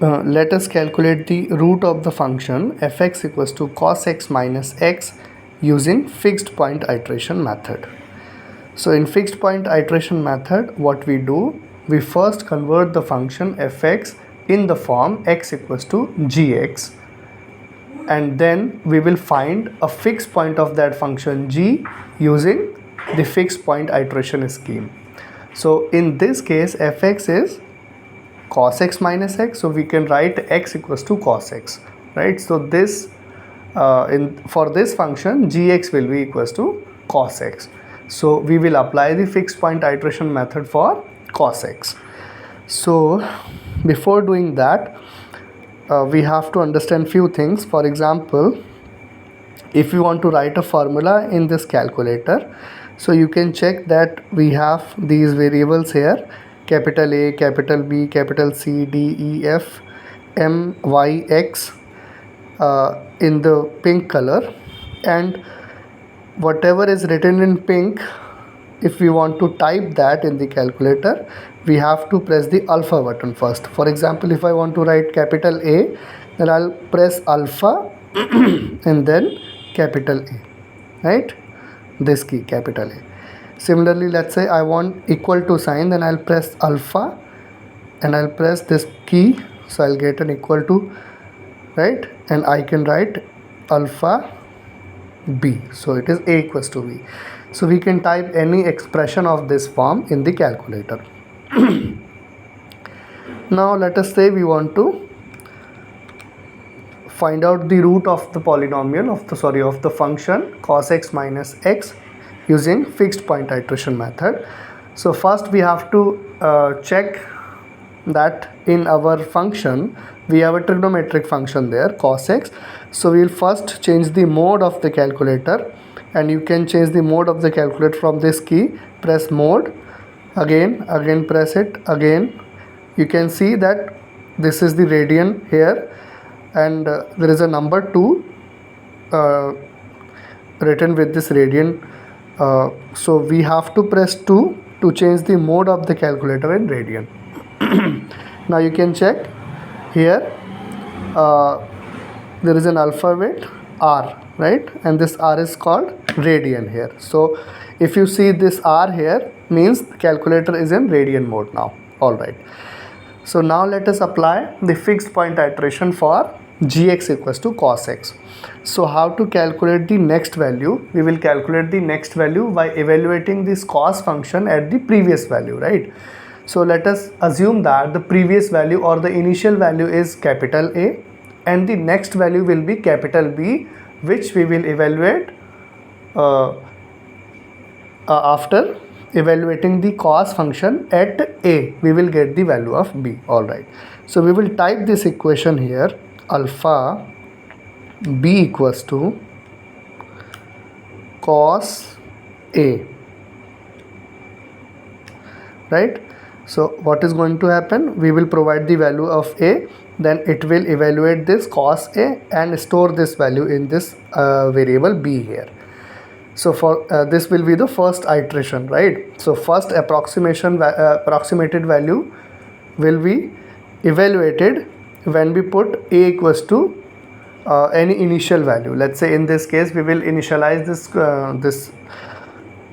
Let us calculate the root of the function fx equals to cos x minus x using fixed point iteration method. So in fixed point iteration method, what we do, we first convert the function fx in the form x equals to gx, and then we will find a fixed point of that function g using the fixed point iteration scheme. So in this case fx is cos x minus x, so we can write x equals to cos x, right? So this for this function gx will be equals to cos x. So we will apply the fixed point iteration method for cos x. So before doing that, we have to understand few things. For example, if you want to write a formula in this calculator, so you can check that we have these variables here: capital A, capital B, capital C, D, E, F, M, Y, X in the pink color, and whatever is written in pink, if we want to type that in the calculator, we have to press the alpha button first. For example, if I want to write capital A, then I'll press alpha and then capital A, right? This key, capital A. Similarly, let's say I want equal to sign, then I'll press alpha and I'll press this key, so I'll get an equal to, right? And I can write alpha B, so it is A equals to B. So we can type any expression of this form in the calculator. Now let us say we want to find out the root of the polynomial of the function cos x minus x using fixed point iteration method. So first we have to check that in our function we have a trigonometric function there, cos x. So we will first change the mode of the calculator, and you can change the mode of the calculator from this key. Press mode, again press it again. You can see that this is the radian here, and there is a number 2 written with this radian. So we have to press 2 to change the mode of the calculator in radian. Now you can check here, there is an alphabet R, right? And this R is called radian here. So if you see this R here, means the calculator is in radian mode now. All right. So now let us apply the fixed point iteration for gx equals to cos x. So how to calculate the next value? We will calculate the next value by evaluating this cos function at the previous value, right? So let us assume that the previous value or the initial value is capital A, and the next value will be capital B, which we will evaluate after evaluating the cos function at A. We will get the value of B. All right. So we will type this equation here: alpha B equals to cos A, right? So what is going to happen? We will provide the value of A, then it will evaluate this cos A and store this value in this variable B here. So for this will be the first iteration, right? So first approximated value will be evaluated when we put A equals to any initial value. Let's say in this case we will initialize this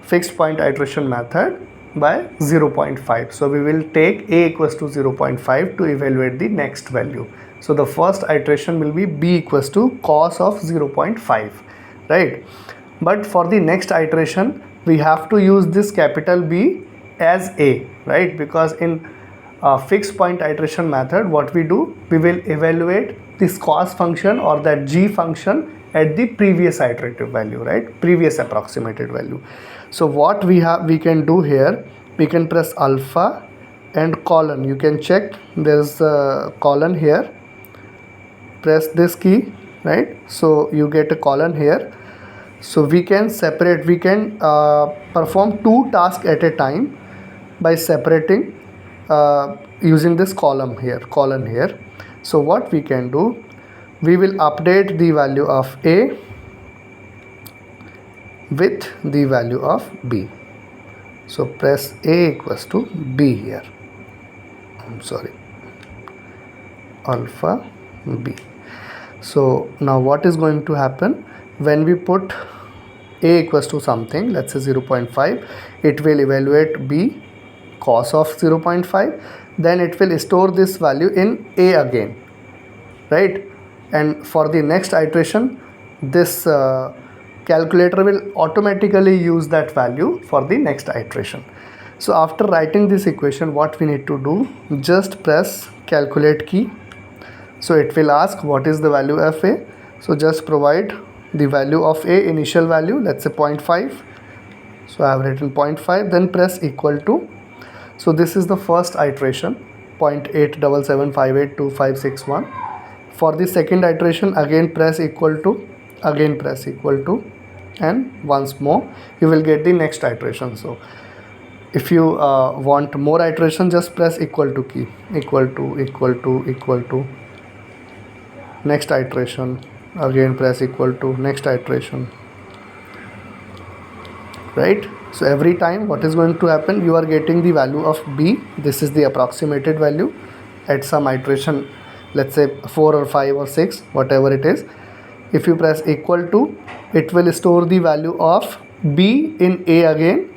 fixed point iteration method by 0.5. So we will take A equals to 0.5 to evaluate the next value. So the first iteration will be B equals to cos of 0.5, right? But for the next iteration we have to use this capital B as A, right? Because in fixed point iteration method, what we do, we will evaluate this cos function or that g function at the previous iterative value, right? Previous approximated value. So what we can do here, we can press alpha and colon. You can check there's a colon here. Press this key, right? So you get a colon here. So we can separate, we can perform two tasks at a time by separating using this column here, colon here. So what we can do, we will update the value of A with the value of B. So press A equals to B here. I'm sorry. alpha b. So now what is going to happen when we put a equals to something, let's say 0.5, it will evaluate b cos of 0.5, then it will store this value in a again, right? And for the next iteration, this calculator will automatically use that value for the next iteration. So after writing this equation, what we need to do, just press calculate key. So it will ask what is the value of a. So just provide the value of a, initial value, let's say 0.5. So I have written 0.5, then press equal to. So this is the first iteration, 0.877582561. For the second iteration, again press equal to, again press equal to, and once more you will get the next iteration. So if you want more iteration, just press equal to key, equal to, next iteration, again press equal to, next iteration, right? So every time what is going to happen, you are getting the value of b. This is the approximated value at some iteration, let's say 4 or 5 or 6, whatever it is. If you press equal to, it will store the value of b in a again.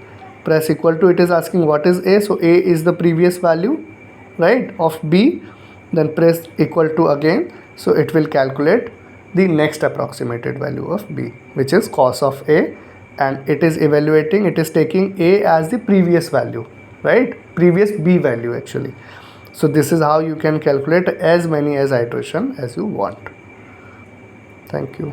Press equal to, it is asking what is a, so a is the previous value, right, of b. Then press equal to again, so it will calculate the next approximated value of b, which is cos of a, and it is evaluating, it is taking a as the previous value, right, previous b value actually. So this is how you can calculate as many as iteration as you want. Thank you.